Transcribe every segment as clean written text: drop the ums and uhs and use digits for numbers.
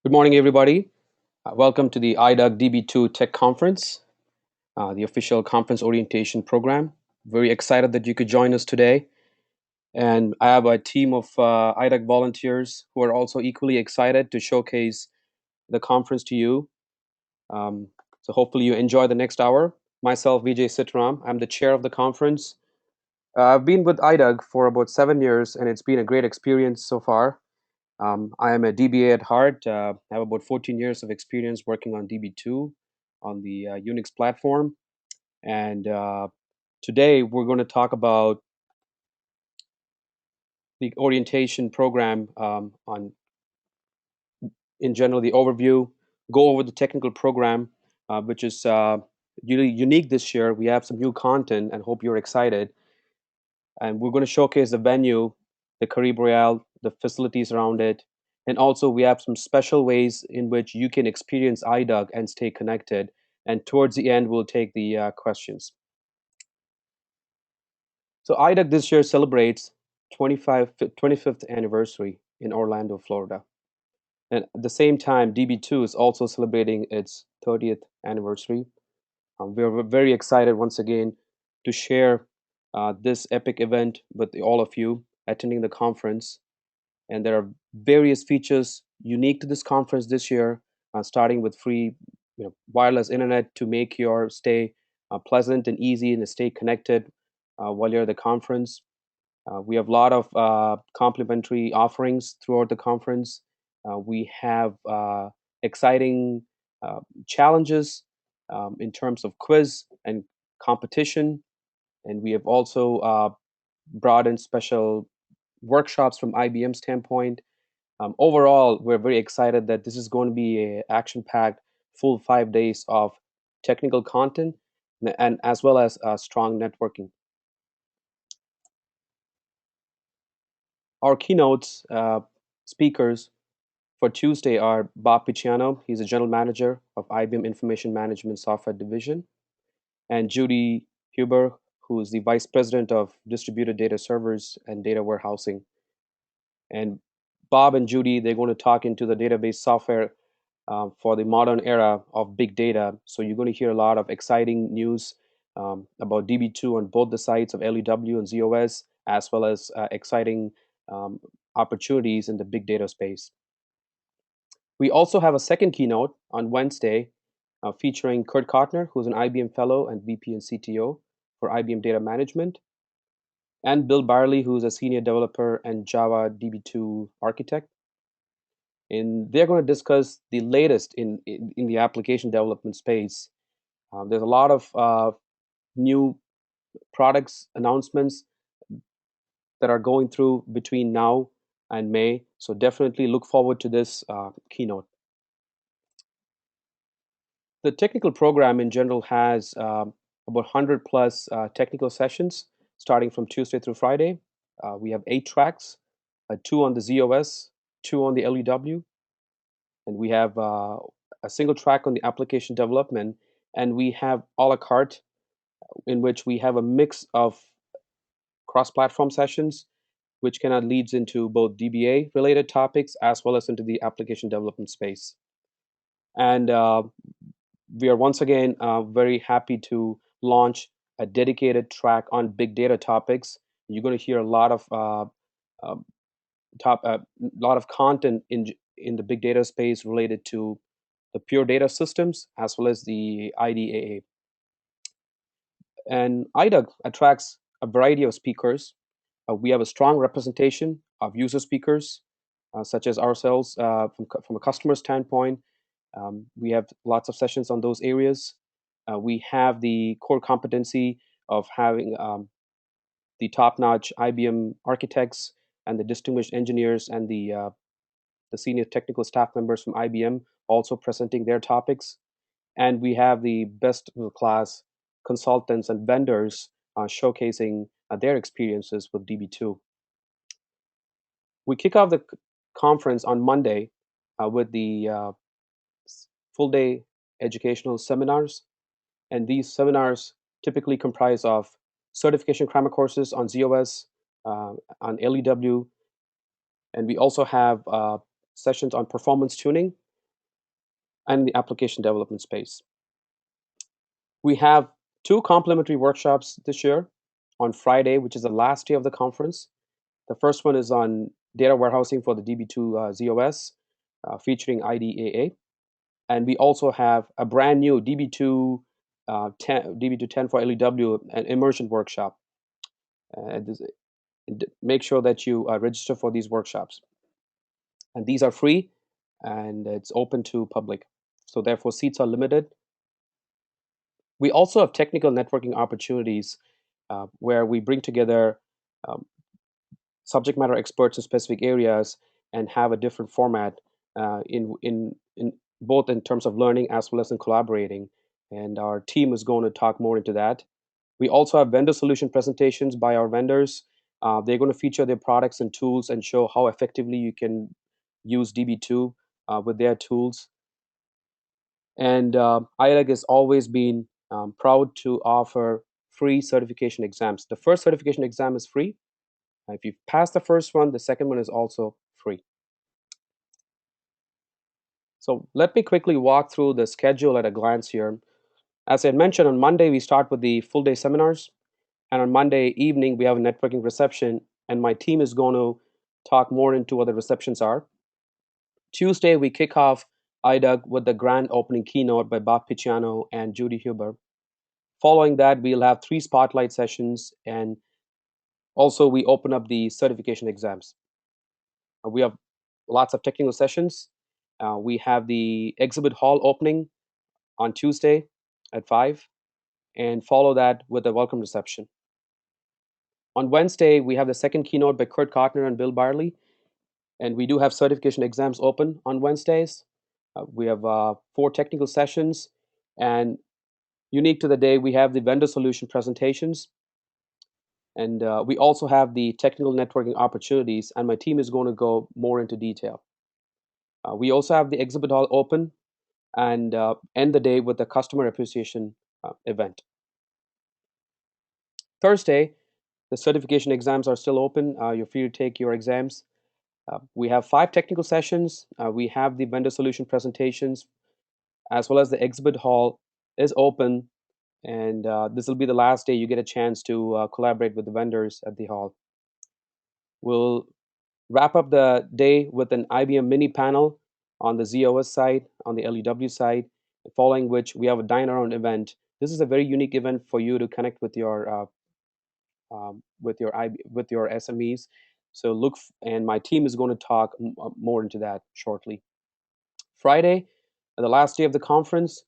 Good morning, everybody. Welcome to the IDUG DB2 Tech Conference, the official conference orientation program. Very excited that you could join us today. And I have a team of IDUG volunteers who are also equally excited to showcase the conference to you. Um, so hopefully you enjoy the next hour. Myself, Vijay Sitaram, I'm the chair of the conference. I've been with IDUG for about 7 years, and it's been a great experience so far. I am a DBA at heart. I have about 14 years of experience working on DB2 on the Unix platform. And today we're going to talk about the orientation program on, in general, the overview, go over the technical program, which is really unique this year. We have some new content and hope you're excited. And we're going to showcase the venue, the Caribe, the facilities around it, and also we have some special ways in which you can experience IDUG and stay connected. And towards the end, we'll take the questions. So IDUG this year celebrates 25th anniversary in Orlando, Florida. And at the same time, DB2 is also celebrating its 30th anniversary. We're very excited once again to share this epic event with all of you attending the conference. And there are various features unique to this conference this year, starting with free wireless internet to make your stay pleasant and easy and stay connected while you're at the conference. We have a lot of complimentary offerings throughout the conference. We have exciting challenges in terms of quiz and competition. And we have also brought in special workshops from IBM standpoint. Overall, we're very excited that this is going to be a action-packed full 5 days of technical content and as well as strong networking. Our keynotes speakers for Tuesday are Bob Picciano. He's a general manager of IBM Information Management Software Division, and Judy Huber, who is the vice president of distributed data servers and data warehousing. And Bob and Judy, they're going to talk into the database software for the modern era of big data. So you're going to hear a lot of exciting news about DB2 on both the sides of LEW and ZOS, as well as exciting um, opportunities in the big data space. We also have a second keynote on Wednesday featuring Kurt Kottner, who's an IBM Fellow and VP and CTO for IBM Data Management, and Bill Barley, who's a senior developer and Java DB2 architect. And they're going to discuss the latest in the application development space. There's a lot of new products announcements that are going through between now and May. So definitely look forward to this keynote. The technical program in general has about 100 plus technical sessions starting from Tuesday through Friday. We have 8 tracks, 2 on the ZOS, 2 on the LEW, and we have a single track on the application development, and we have a la carte in which we have a mix of cross-platform sessions, which kind of leads into both DBA related topics as well as into the application development space. And we are once again very happy to launch a dedicated track on big data topics. You're going to hear a lot of uh, lot of content in the big data space related to the pure data systems as well as the IDAA. And IDUG attracts a variety of speakers. We have a strong representation of user speakers, such as ourselves from a customer standpoint. We have lots of sessions on those areas. We have the core competency of having the top-notch IBM architects and the distinguished engineers and the senior technical staff members from IBM also presenting their topics. And we have the best of the class consultants and vendors showcasing their experiences with DB2. We kick off the conference on Monday with the full day educational seminars. And these seminars typically comprise of certification crammer courses on ZOS, on LEW, and we also have sessions on performance tuning and the application development space. We have two complimentary workshops this year on Friday, which is the last day of the conference. The first one is on data warehousing for the DB2 ZOS, featuring IDAA. And we also have a brand new DB2 10 for LEW, an immersion workshop. Make sure that you register for these workshops. And these are free and it's open to public. So therefore, seats are limited. We also have technical networking opportunities where we bring together um, subject matter experts in specific areas and have a different format in both in terms of learning as well as in collaborating. And our team is going to talk more into that. We also have vendor solution presentations by our vendors. They're going to feature their products and tools and show how effectively you can use DB2 with their tools. And IDUG has always been proud to offer free certification exams. The first certification exam is free. If you pass the first one, the second one is also free. So let me quickly walk through the schedule at a glance here. As I mentioned, on Monday, we start with the full day seminars. And on Monday evening, we have a networking reception. And my team is going to talk more into what the receptions are. Tuesday, we kick off IDUG with the grand opening keynote by Bob Picciano and Judy Huber. Following that, we'll have 3 spotlight sessions. And also, we open up the certification exams. We have lots of technical sessions. We have the exhibit hall opening on Tuesday at 5, and follow that with a welcome reception. On Wednesday, we have the second keynote by Kurt Kottner and Bill Barley, and we do have certification exams open on Wednesdays. We have 4 technical sessions, and unique to the day, we have the vendor solution presentations, and we also have the technical networking opportunities, and my team is going to go more into detail. We also have the exhibit hall open and end the day with a customer appreciation event. Thursday, the certification exams are still open. You're free to take your exams. We have 5 technical sessions. We have the vendor solution presentations, as well as the exhibit hall is open. And this will be the last day you get a chance to collaborate with the vendors at the hall. We'll wrap up the day with an IBM mini panel on the ZOS side, on the LEW side, following which we have a dine around event. This is a very unique event for you to connect with your SMEs. So look, and my team is going to talk more into that shortly. Friday, the last day of the conference,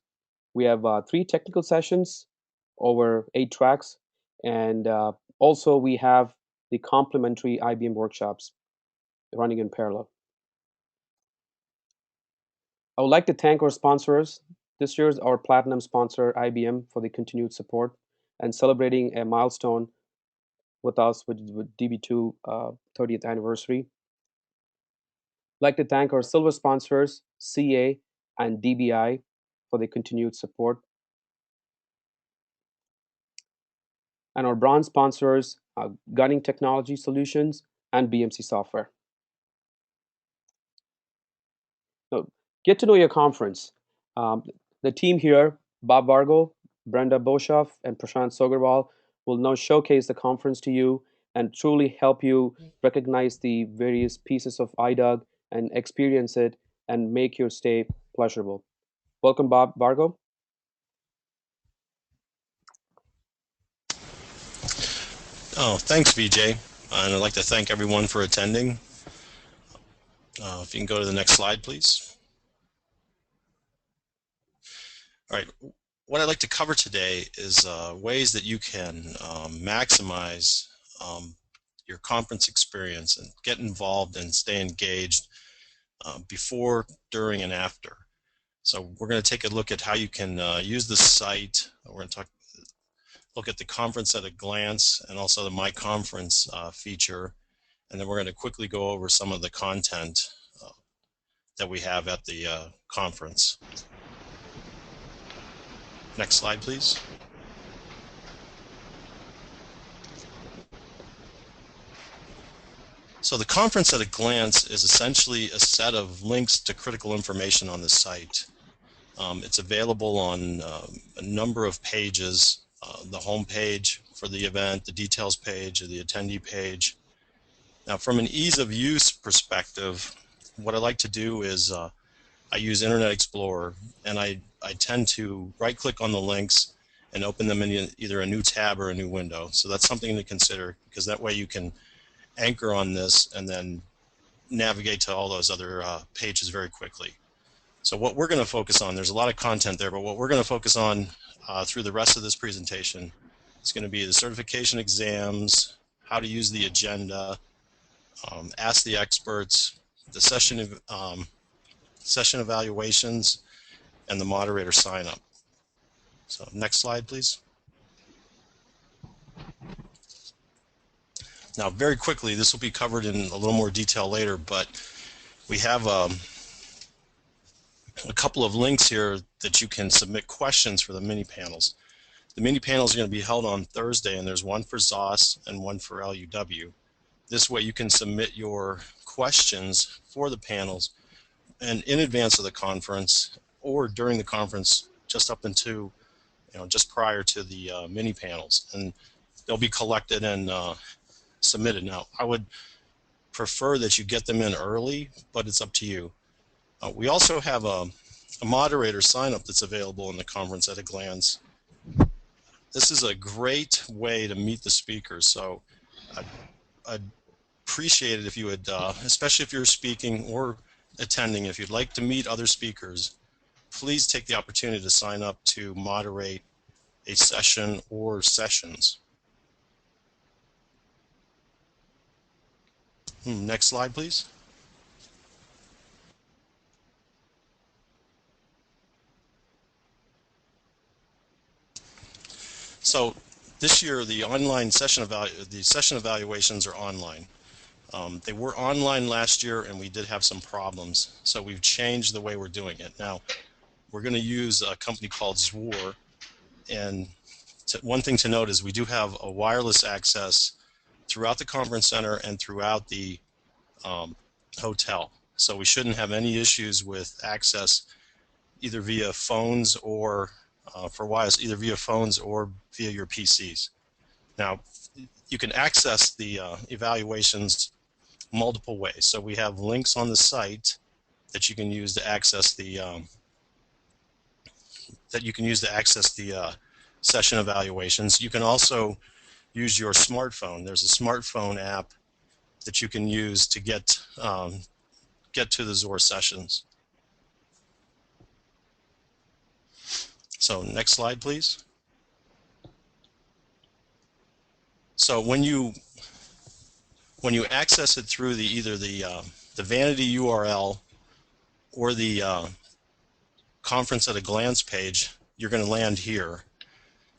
we have 3 technical sessions over 8 tracks, and also we have the complimentary IBM workshops running in parallel. I would like to thank our sponsors. This year's our platinum sponsor, IBM, for the continued support and celebrating a milestone with us with DB2 30th anniversary. I'd like to thank our silver sponsors, CA and DBI, for the continued support. And our bronze sponsors, Gunning Technology Solutions and BMC Software. So, get to know your conference. The team here, Bob Vargo, Brenda Boshoff, and Prashant Sogarwal, will now showcase the conference to you and truly help you recognize the various pieces of IDUG and experience it and make your stay pleasurable. Welcome, Bob Vargo. Oh, thanks, Vijay. And I'd like to thank everyone for attending. If you can go to the next slide, please. All right. What I'd like to cover today is ways that you can maximize your conference experience and get involved and stay engaged before, during, and after. So we're going to take a look at how you can use the site. We're going to look at the conference at a glance and also the My Conference feature. And then we're going to quickly go over some of the content that we have at the conference. Next slide, please. So the conference at a glance is essentially a set of links to critical information on the site. It's available on a number of pages, the home page for the event, the details page, or the attendee page. Now, from an ease of use perspective, what I like to do is I use Internet Explorer, and I tend to right-click on the links and open them in either a new tab or a new window. So that's something to consider, because that way you can anchor on this and then navigate to all those other pages very quickly. So what we're going to focus on, there's a lot of content there, but what we're going to focus on through the rest of this presentation is going to be the certification exams, how to use the agenda, ask the experts, the session evaluations, and the moderator sign-up. So next slide, please. Now, very quickly, this will be covered in a little more detail later, but we have a couple of links here that you can submit questions for the mini panels. The mini panels are going to be held on Thursday, and there's one for ZOS and one for LUW. This way you can submit your questions for the panels and in advance of the conference or during the conference, just up into, just prior to the mini panels, and they'll be collected and submitted. Now, I would prefer that you get them in early, but it's up to you. We also have a moderator sign-up that's available in the conference at a glance. This is a great way to meet the speakers, so I'd appreciate it if you would, especially if you're speaking or attending, if you'd like to meet other speakers, please take the opportunity to sign up to moderate a session or sessions. Next slide, please. So this year, the online session evaluations are online. They were online last year, and we did have some problems, so we've changed the way we're doing it. Now, we're going to use a company called Zwar, and one thing to note is we do have a wireless access throughout the conference center and throughout the hotel, so we shouldn't have any issues with access either via phones or for wireless, either via phones or via your PCs. Now, you can access the evaluations multiple ways. So we have links on the site that you can use to access the session evaluations. You can also use your smartphone. There's a smartphone app that you can use to get to the Zwar sessions. So next slide, please. So when you access it through either the vanity URL or the conference at a glance page, you're going to land here.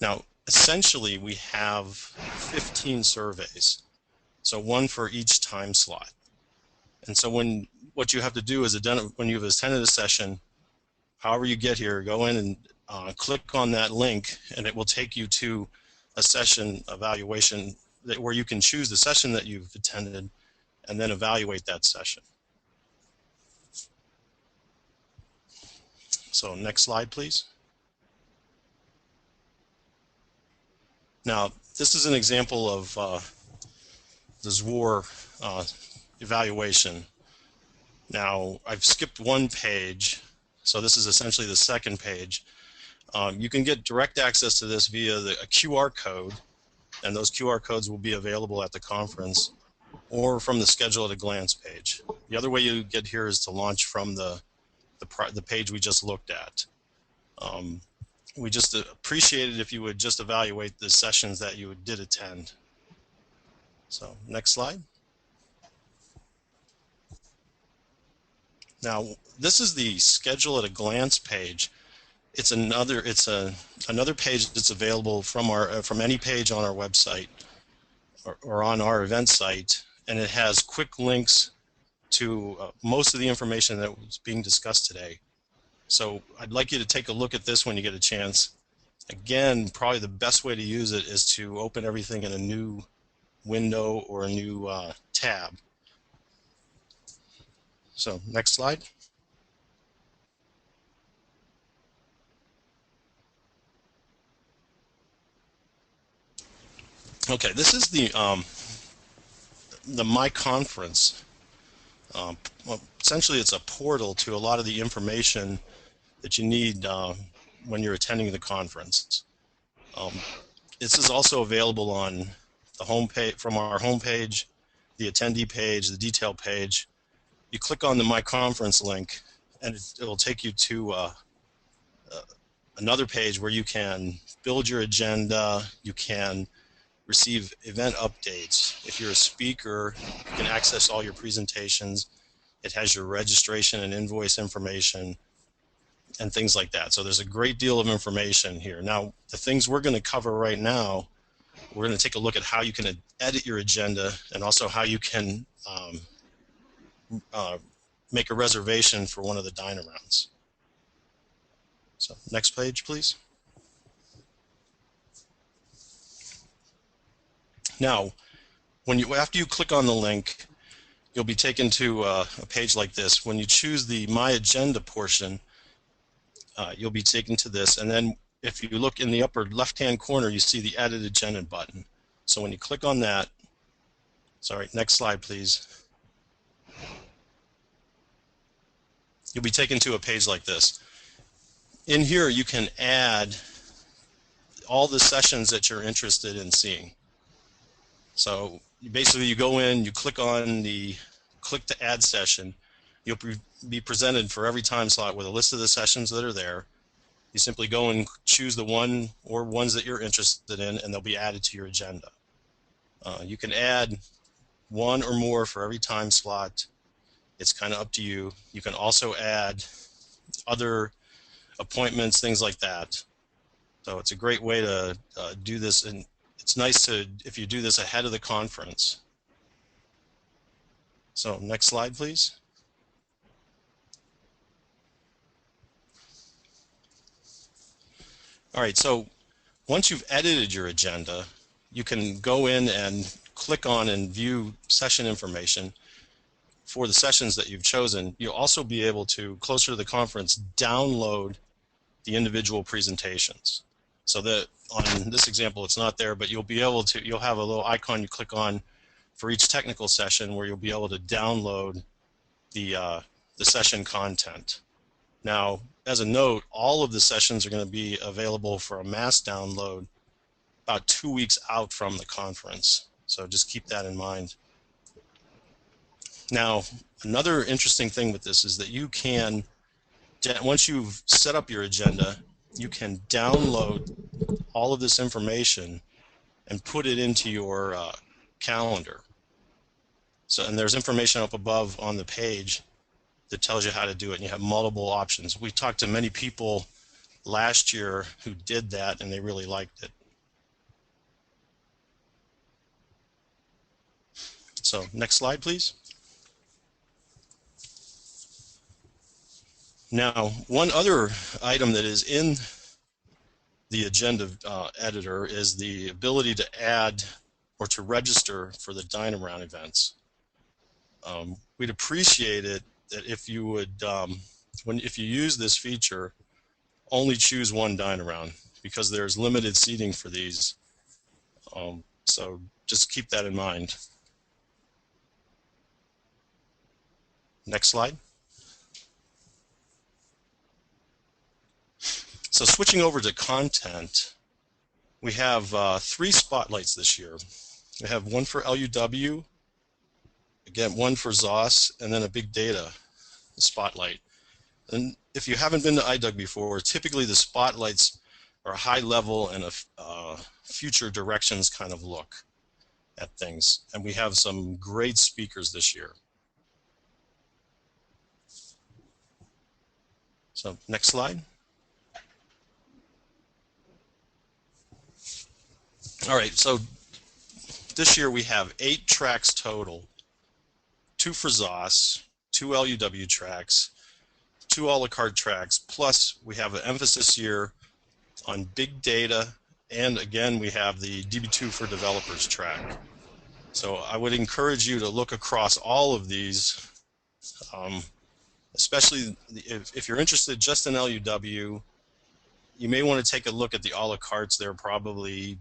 Now, essentially, we have 15 surveys, so one for each time slot. And so what you have to do is when you've attended a session, however you get here, go in and click on that link, and it will take you to a session evaluation where you can choose the session that you've attended and then evaluate that session. So next slide, please. Now, this is an example of the Zwar evaluation. Now, I've skipped one page, so this is essentially the second page. You can get direct access to this via a QR code, and those QR codes will be available at the conference, or from the Schedule at a Glance page. The other way you get here is to launch from the page we just looked at. We just appreciate it if you would just evaluate the sessions that you did attend. So next slide. Now, this is the Schedule at a Glance page. It's another page that's available from any page on our website or on our event site, and it has quick links to most of the information that was being discussed today. So I'd like you to take a look at this when you get a chance. Again, probably the best way to use it is to open everything in a new window or a new tab. So next slide. Okay, this is the My Conference. Well, essentially, it's a portal to a lot of the information that you need when you're attending the conference. This is also available on the homepage, from our homepage, the attendee page, the detail page. You click on the My Conference link, and it'll take you to another page where you can build your agenda. You can receive event updates. If you're a speaker, you can access all your presentations. It has your registration and invoice information and things like that. So there's a great deal of information here. Now, the things we're going to cover right now, we're going to take a look at how you can edit your agenda and also how you can make a reservation for one of the dine arounds. So next page, please. Now, after you click on the link, you'll be taken to a page like this. When you choose the My Agenda portion, you'll be taken to this, and then if you look in the upper left-hand corner, you see the Edit Agenda button. So when you click on that, sorry, next slide, please. You'll be taken to a page like this. In here, you can add all the sessions that you're interested in seeing. So basically, you go in, you click on the click to add session. You'll be presented for every time slot with a list of the sessions that are there. You simply go and choose the one or ones that you're interested in, and they'll be added to your agenda. You can add one or more for every time slot. It's kind of up to you. You can also add other appointments, things like that. So it's a great way to do this, and it's nice if you do this ahead of the conference. So next slide, please. All right, so once you've edited your agenda, you can go in and click on and view session information for the sessions that you've chosen. You'll also be able to, closer to the conference, download the individual presentations. So that on this example, it's not there, but you'll have a little icon you click on for each technical session where you'll be able to download the session content. Now, as a note, all of the sessions are going to be available for a mass download about 2 weeks out from the conference. So just keep that in mind. Now, another interesting thing with this is that you can, once you've set up your agenda, you can download all of this information and put it into your calendar. So, and there's information up above on the page that tells you how to do it, and you have multiple options. We talked to many people last year who did that, and they really liked it. So next slide, please. Now, one other item that is in the agenda editor is the ability to add or to register for the dine around events. We'd appreciate it that if you would, if you use this feature, only choose one dine around, because there's limited seating for these. So just keep that in mind. Next slide. So switching over to content, we have 3 spotlights this year. We have one for LUW, again, one for ZOS, and then a big data spotlight. And if you haven't been to IDUG before, typically the spotlights are a high level and a future directions kind of look at things. And we have some great speakers this year. So next slide. All right, so this year we have 8 tracks total, 2 for ZOS, 2 LUW tracks, 2 a la carte tracks, plus we have an emphasis here on big data, and again we have the DB2 for developers track. So I would encourage you to look across all of these, especially if you're interested just in LUW. You may want to take a look at the a la cartes. They're probably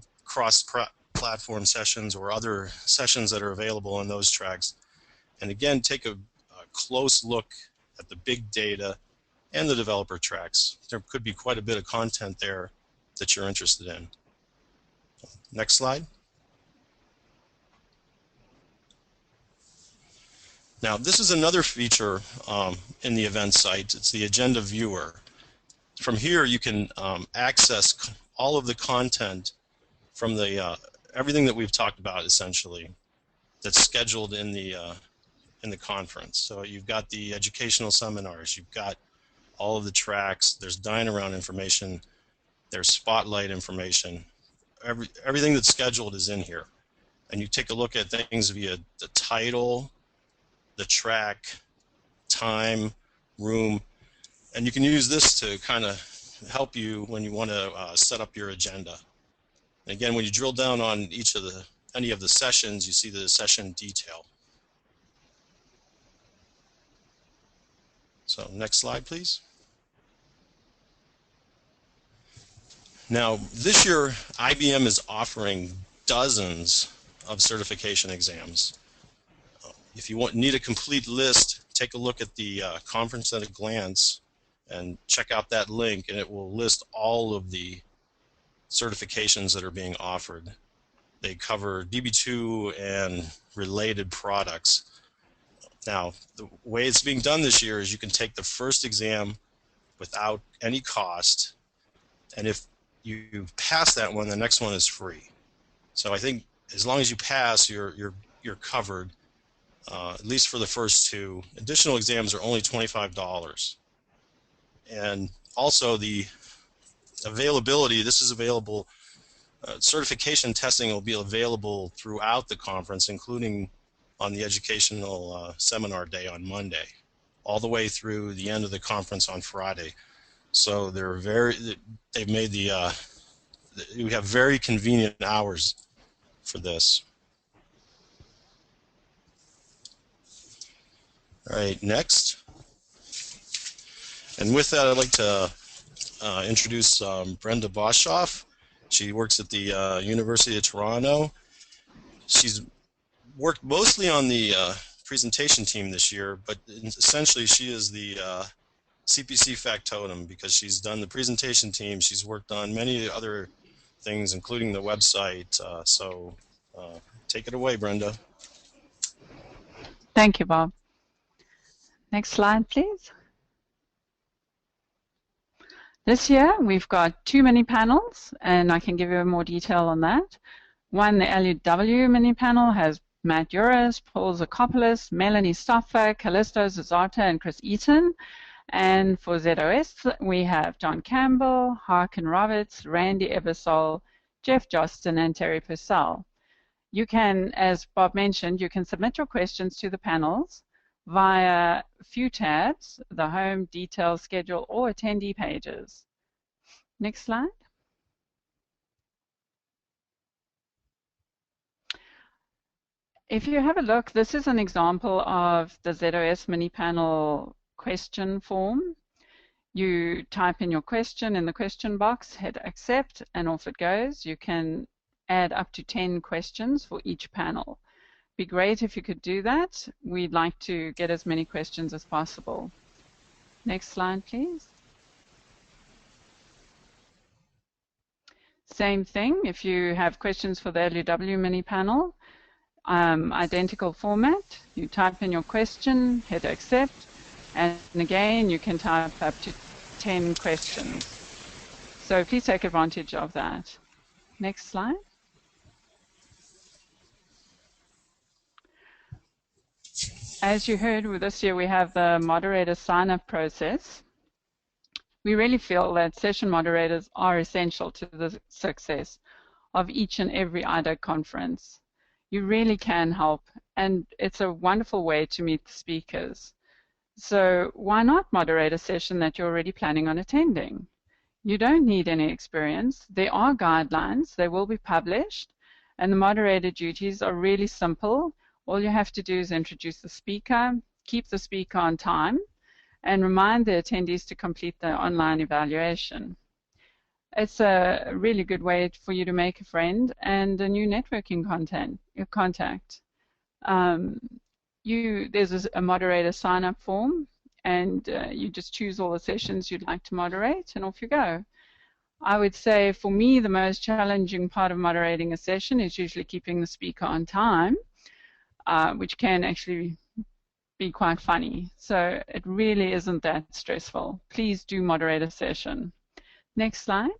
platform sessions or other sessions that are available on those tracks. And again, take a close look at the big data and the developer tracks. There could be quite a bit of content there that you're interested in. Next slide. Now, this is another feature in the event site. It's the agenda viewer. From here, you can access all of the content from the everything that we've talked about, essentially, that's scheduled in the conference. So you've got the educational seminars, you've got all of the tracks, there's dine around information, there's spotlight information. Everything that's scheduled is in here. And you take a look at things via the title, the track, time, room, and you can use this to kind of help you when you want to set up your agenda. And again, when you drill down on any of the sessions, you see the session detail. So next slide, please. Now, this year, IBM is offering dozens of certification exams. If you need a complete list, take a look at the conference at a glance and check out that link, and it will list all of the certifications that are being offered. They cover DB2 and related products. Now, the way it's being done this year is you can take the first exam without any cost, and if you pass that one, the next one is free. So I think as long as you pass, you're covered, at least for the first two. Additional exams are only $25. And also the availability, this is available, certification testing will be available throughout the conference, including on the educational seminar day on Monday, all the way through the end of the conference on Friday. So they've made we have very convenient hours for this. All right, next. And with that, I'd like to introduce Brenda Boshoff. She works at the University of Toronto. She's worked mostly on the presentation team this year, but essentially she is the CPC factotum because she's done the presentation team. She's worked on many other things, including the website. So take it away, Brenda. Thank you, Bob. Next slide, please. This year, we've got 2 mini panels, and I can give you more detail on that. One, the LUW mini panel, has Matt Uris, Paul Zakopoulos, Melanie Stoffer, Callisto Zazata, and Chris Eaton. And for ZOS, we have John Campbell, Harkin Roberts, Randy Ebersol, Jeff Jostin, and Terry Purcell. You can, as Bob mentioned, you can submit your questions to the panels via a few tabs, the home, details, schedule, or attendee pages. Next slide. If you have a look, this is an example of the ZOS mini panel question form. You type in your question in the question box, hit accept, and off it goes. You can add up to 10 questions for each panel. Be great if you could do that. We'd like to get as many questions as possible. Next slide, please. Same thing, if you have questions for the LUW mini panel, identical format. You type in your question, hit accept, and again, you can type up to 10 questions. So please take advantage of that. Next slide. As you heard, this year we have the moderator sign-up process. We really feel that session moderators are essential to the success of each and every IDUG conference. You really can help, and it's a wonderful way to meet the speakers. So why not moderate a session that you're already planning on attending? You don't need any experience. There are guidelines. They will be published, and the moderator duties are really simple. All you have to do is introduce the speaker, keep the speaker on time, and remind the attendees to complete the online evaluation. It's a really good way for you to make a friend and a new networking contact. There's a moderator sign-up form, and you just choose all the sessions you'd like to moderate, and off you go. I would say for me, the most challenging part of moderating a session is usually keeping the speaker on time, which can actually be quite funny. So it really isn't that stressful. Please do moderate a session. Next slide.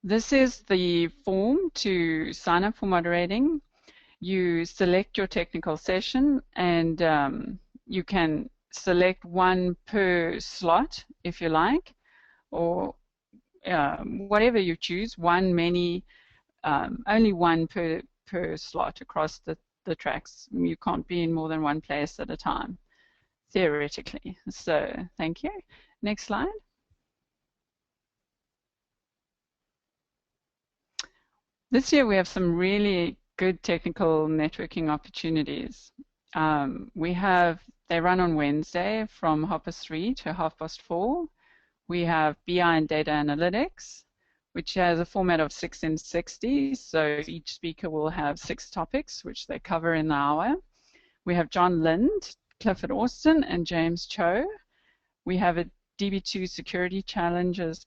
This is the form to sign up for moderating. You select your technical session, and you can select one per slot if you like, or whatever you choose, one, many, only one per slot across the tracks. You can't be in more than one place at a time, theoretically. So thank you. Next slide. This year we have some really good technical networking opportunities. They run on Wednesday from 3:30 to 4:30. We have BI and data analytics, which has a format of 6 in 60. So each speaker will have 6 topics, which they cover in the hour. We have John Lind, Clifford Austin, and James Cho. We have a DB2 Security Challenges,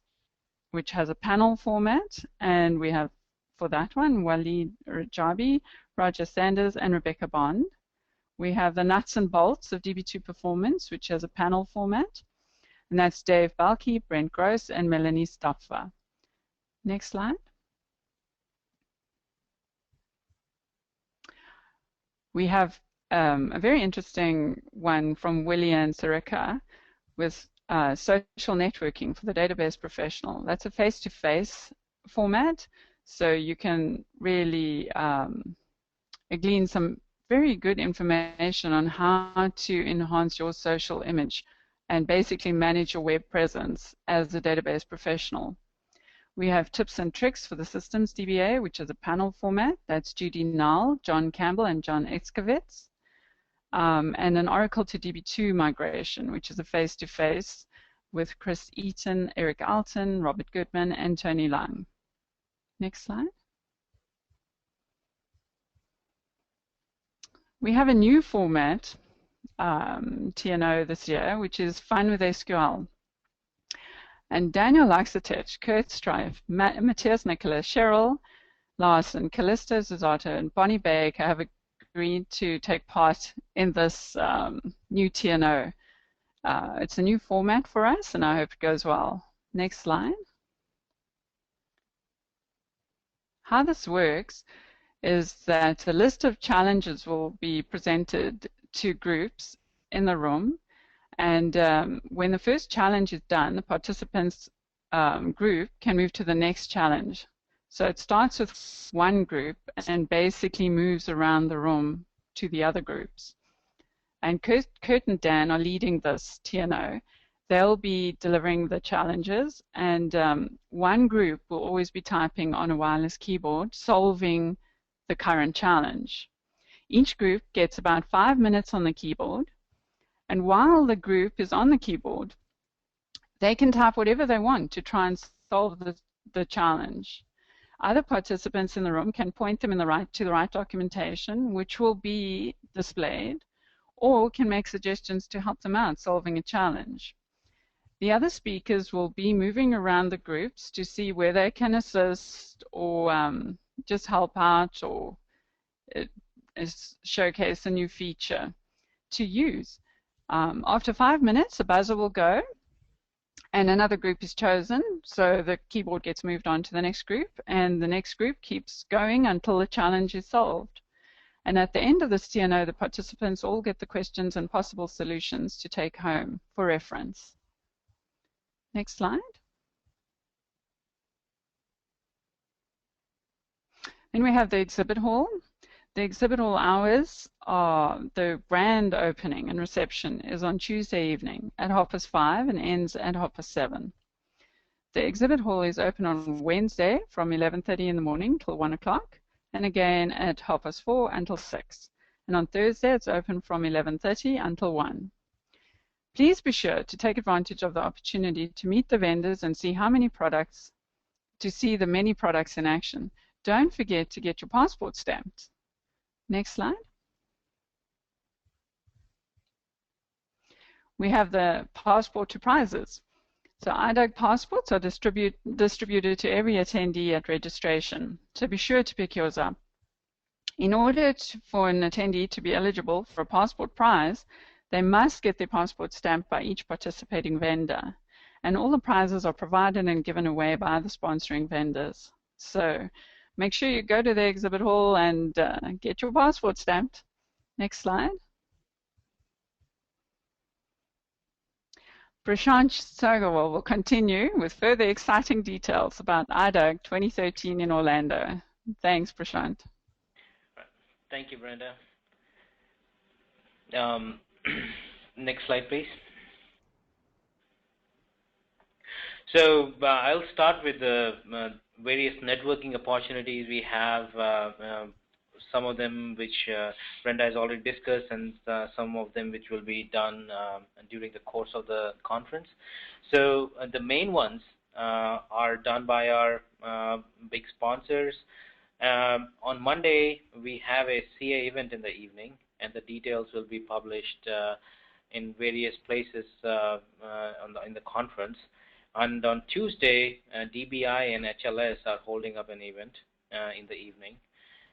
which has a panel format, and we have for that one, Walid Rajabi, Roger Sanders, and Rebecca Bond. We have the nuts and bolts of DB2 Performance, which has a panel format, and that's Dave Balke, Brent Gross, and Melanie Stopfer. Next slide. We have a very interesting one from Willie and Sarika with social networking for the database professional. That's a face-to-face format. So you can really glean some very good information on how to enhance your social image and basically manage your web presence as a database professional. We have tips and tricks for the systems DBA, which is a panel format. That's Judy Null, John Campbell, and John Excovitz. And an Oracle to DB2 migration, which is a face-to-face with Chris Eaton, Eric Alton, Robert Goodman, and Tony Lang. Next slide. We have a new format, TNO this year, which is Fun with SQL. And Daniel Laxatich, Kurt Strife, Matthias Nicholas, Cheryl Larson, Callisto Zazzato, and Bonnie Baker have agreed to take part in this new TNO. It's a new format for us, and I hope it goes well. Next slide. How this works is that a list of challenges will be presented to groups in the room, and when the first challenge is done, the participants group can move to the next challenge. So it starts with one group and basically moves around the room to the other groups. And Kurt and Dan are leading this TNO. They'll be delivering the challenges, and one group will always be typing on a wireless keyboard, solving the current challenge. Each group gets about 5 minutes on the keyboard, and while the group is on the keyboard, they can type whatever they want to try and solve the challenge. Other participants in the room can point them to the right documentation, which will be displayed, or can make suggestions to help them out solving a challenge. The other speakers will be moving around the groups to see where they can assist or just help out or showcase a new feature to use. After 5 minutes, a buzzer will go and another group is chosen, so the keyboard gets moved on to the next group, and the next group keeps going until the challenge is solved. And at the end of this TNO, the participants all get the questions and possible solutions to take home for reference. Next slide. Then we have the exhibit hall. The exhibit hall hours are the grand opening and reception is on Tuesday evening at 5:30 and ends at 7:30. The exhibit hall is open on Wednesday from 11:30 in the morning till 1 o'clock, and again at 4:30 until 6. And on Thursday it's open from 11:30 until 1. Please be sure to take advantage of the opportunity to meet the vendors and see the many products in action. Don't forget to get your passport stamped. Next slide. We have the passport to prizes. So IDUG passports are distributed to every attendee at registration, so be sure to pick yours up. In order for an attendee to be eligible for a passport prize, they must get their passport stamped by each participating vendor. And all the prizes are provided and given away by the sponsoring vendors. So make sure you go to the exhibit hall and get your passport stamped. Next slide. Prashant Sagarwal will continue with further exciting details about IDUG 2013 in Orlando. Thanks, Prashant. Thank you, Brenda. Next slide, please. So I'll start with the various networking opportunities we have. Some of them which Brenda has already discussed, and some of them which will be done during the course of the conference. So the main ones are done by our big sponsors. On Monday, we have a CA event in the evening, and the details will be published in various places in the conference. And on Tuesday, DBI and HLS are holding up an event in the evening.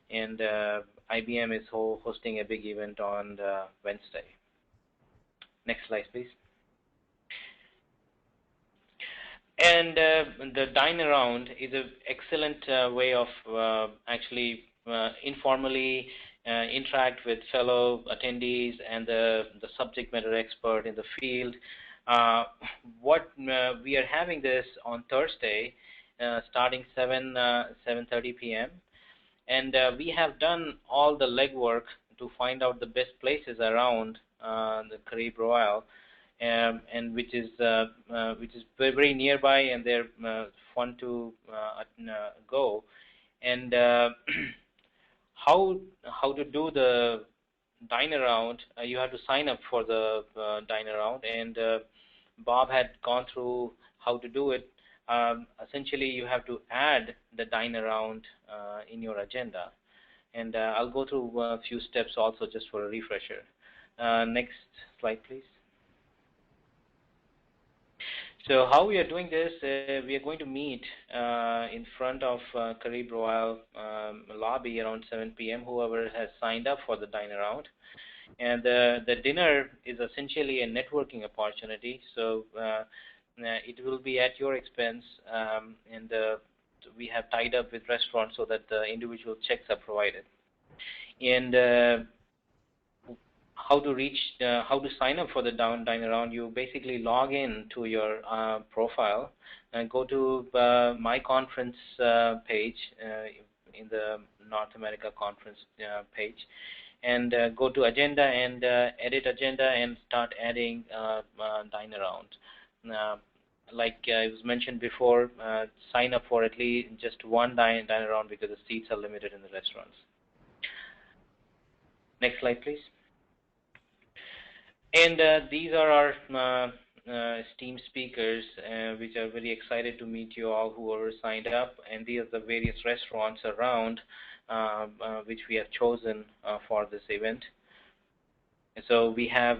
And IBM is hosting a big event on Wednesday. Next slide, please. And the dine around is an excellent way of actually informally interact with fellow attendees and the subject matter expert in the field. We are having this on Thursday, starting 7:30 p.m. And we have done all the legwork to find out the best places around the Caribe Royal, and which is very nearby, and they're fun to go. And how to do the dine around? You have to sign up for the dine around, and Bob had gone through how to do it. Essentially, you have to add the dine around in your agenda, and I'll go through a few steps also just for a refresher. Next slide, please. So how we are doing this, we are going to meet in front of Caribe Royal lobby around 7 p.m. whoever has signed up for the dine around. And the dinner is essentially a networking opportunity, so it will be at your expense, and we have tied up with restaurants so that the individual checks are provided. And how to sign up for the dine around? You basically log in to your profile and go to my conference page in the North America conference page, and go to agenda and edit agenda and start adding dine around. Like it was mentioned before, sign up for at least just one dine around because the seats are limited in the restaurants. Next slide, please. And these are our esteemed speakers, which are very excited to meet you all who are signed up. And these are the various restaurants around which we have chosen for this event. And so we have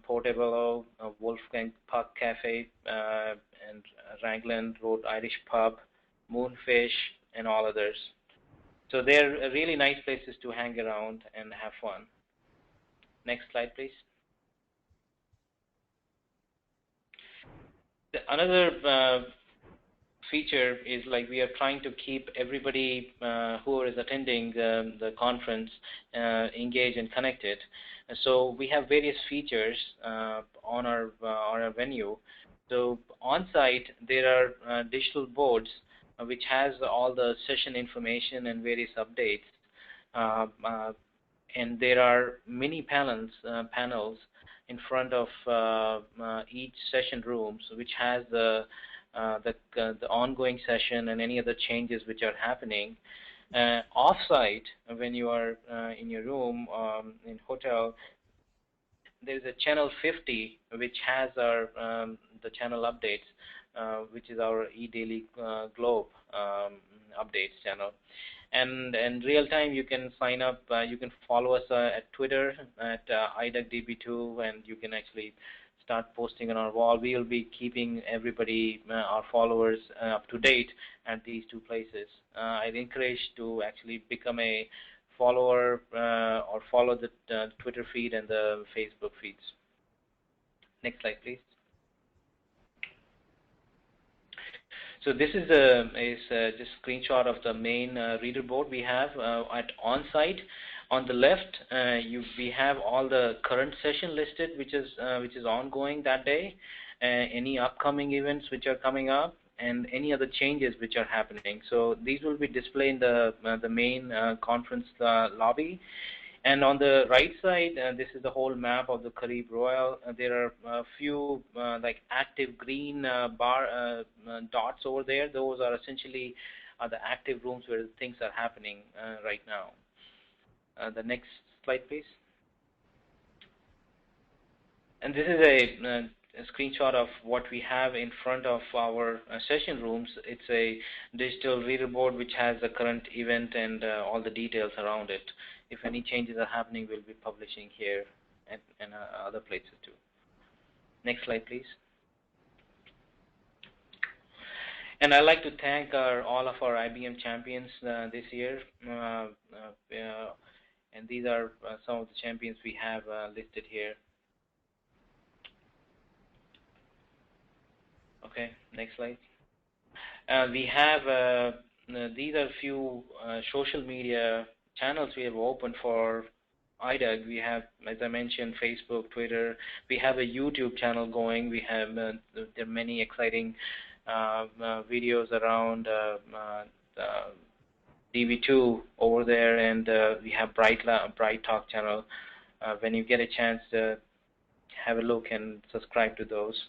Portobello, Wolfgang Puck Cafe, and Raglan Road Irish Pub, Moonfish, and all others. So they're really nice places to hang around and have fun. Next slide, please. Another feature is like we are trying to keep everybody who is attending the conference engaged and connected. And so we have various features on our venue. So on site there are digital boards which has all the session information and various updates, and there are mini panels in front of each session room, so which has the ongoing session and any other changes which are happening. Off-site, when you are in your room in hotel, there's a channel 50 which has our the channel updates, which is our eDaily Globe updates channel. And in real time, you can sign up. You can follow us at Twitter at IDUG DB2, and you can actually start posting on our wall. We will be keeping everybody, our followers, up to date at these two places. I'd encourage to actually become a follower or follow the Twitter feed and the Facebook feeds. Next slide, please. So this is just a screenshot of the main reader board we have at on-site. On the left, we have all the current session listed, which is ongoing that day, any upcoming events which are coming up, and any other changes which are happening. So these will be displayed in the main conference lobby. And on the right side, this is the whole map of the Caribe Royal. There are a few like active green dots over there. Those are essentially the active rooms where things are happening right now. The next slide, please. And this is a screenshot of what we have in front of our session rooms. It's a digital reader board which has the current event and all the details around it. If any changes are happening, we'll be publishing here and other places too. Next slide, please. And I'd like to thank all of our IBM champions this year. And these are some of the champions we have listed here. Okay, next slide. We have, these are a few social media channels we have opened for IDUG. We have, as I mentioned, Facebook, Twitter. We have a YouTube channel going. We have there are many exciting videos around DB2 over there, and we have Bright Talk channel. When you get a chance to have a look and subscribe to those.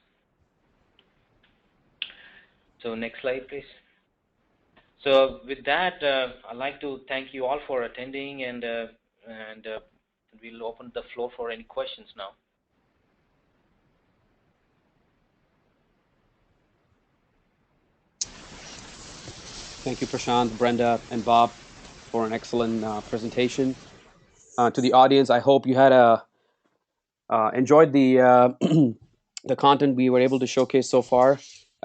So next slide, please. So with that, I'd like to thank you all for attending, and we'll open the floor for any questions now. Thank you, Prashant, Brenda, and Bob, for an excellent presentation. To the audience, I hope you had enjoyed the the content we were able to showcase so far.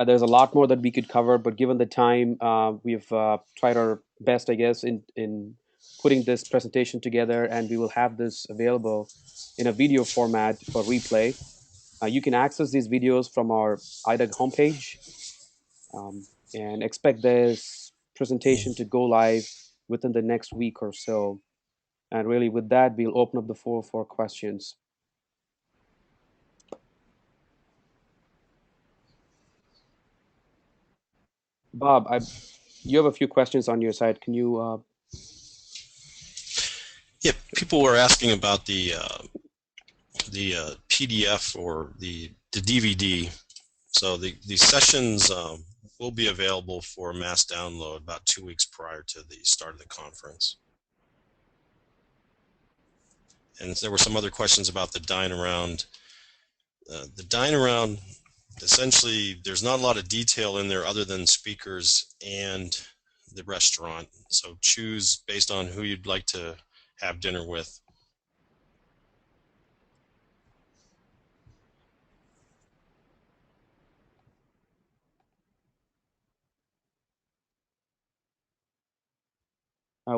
There's a lot more that we could cover, but given the time, we've tried our best, I guess, in putting this presentation together, and we will have this available in a video format for replay. You can access these videos from our IDUG homepage, and expect this presentation to go live within the next week or so. And really, with that, we'll open up the floor for questions. Bob, you have a few questions on your side. Can you? Yeah, people were asking about the PDF or the DVD. So the sessions will be available for mass download about 2 weeks prior to the start of the conference. And there were some other questions about the dine around. The dine around, essentially, there's not a lot of detail in there other than speakers and the restaurant. So choose based on who you'd like to have dinner with.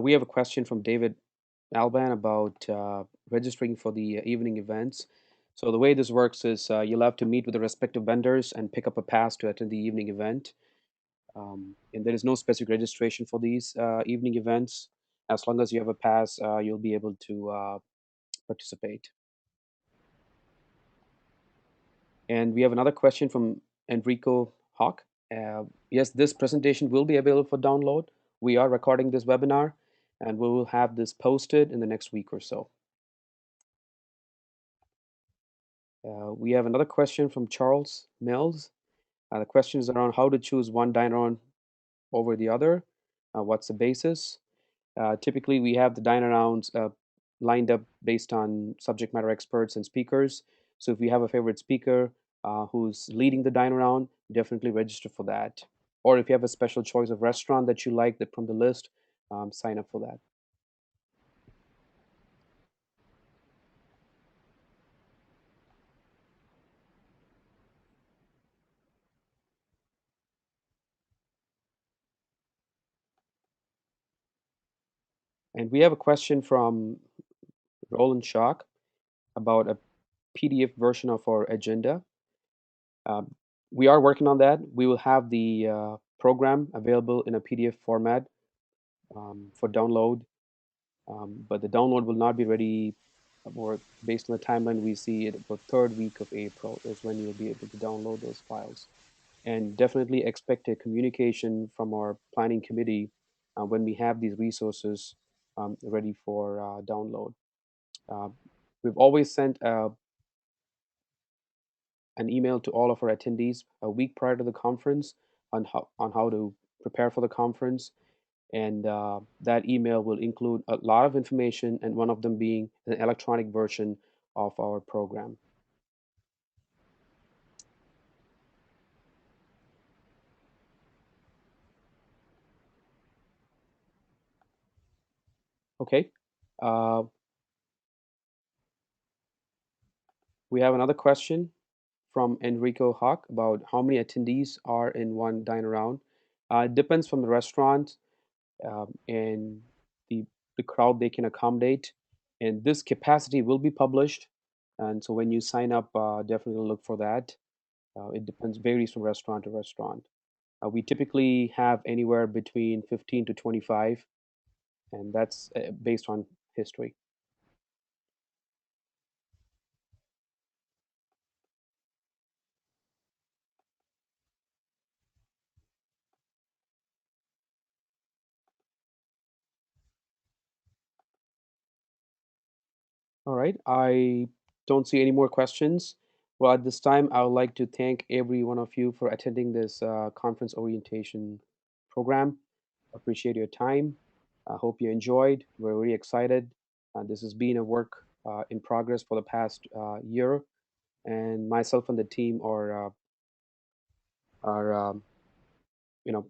We have a question from David Alban about registering for the evening events. So the way this works is you'll have to meet with the respective vendors and pick up a pass to attend the evening event. And there is no specific registration for these evening events. As long as you have a pass, you'll be able to participate. And we have another question from Enrico Hawk. Yes, this presentation will be available for download. We are recording this webinar, and we will have this posted in the next week or so. We have another question from Charles Mills. The question is around how to choose one dine-around over the other. What's the basis? Typically, we have the dine-arounds lined up based on subject matter experts and speakers. So if you have a favorite speaker who's leading the dine around, definitely register for that. Or if you have a special choice of restaurant that you like that from the list, sign up for that. And we have a question from Roland Shock about a PDF version of our agenda. Um, we are working on that. We will have the program available in a PDF format for download, but the download will not be ready, or based on the timeline we see it, about third week of April is when you'll be able to download those files. And definitely expect a communication from our planning committee when we have these resources ready for download. Uh, we've always sent an email to all of our attendees a week prior to the conference on how to prepare for the conference, and that email will include a lot of information, and one of them being an electronic version of our program. Okay. Uh, we have another question from Enrico Hawk about how many attendees are in one dine around. It depends from the restaurant and the crowd they can accommodate. And this capacity will be published. And so when you sign up, definitely look for that. It depends, varies from restaurant to restaurant. We typically have anywhere between 15 to 25, and that's based on history. All right, I don't see any more questions. Well, at this time, I would like to thank every one of you for attending this conference orientation program. Appreciate your time. I hope you enjoyed. We're really excited. This has been a work in progress for the past year, and myself and the team are you know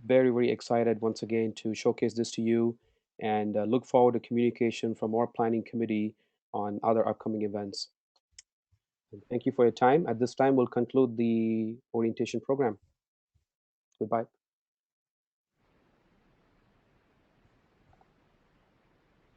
very very excited once again to showcase this to you, and look forward to communication from our planning committee on other upcoming events. And thank you for your time. At this time, we'll conclude the orientation program. Goodbye.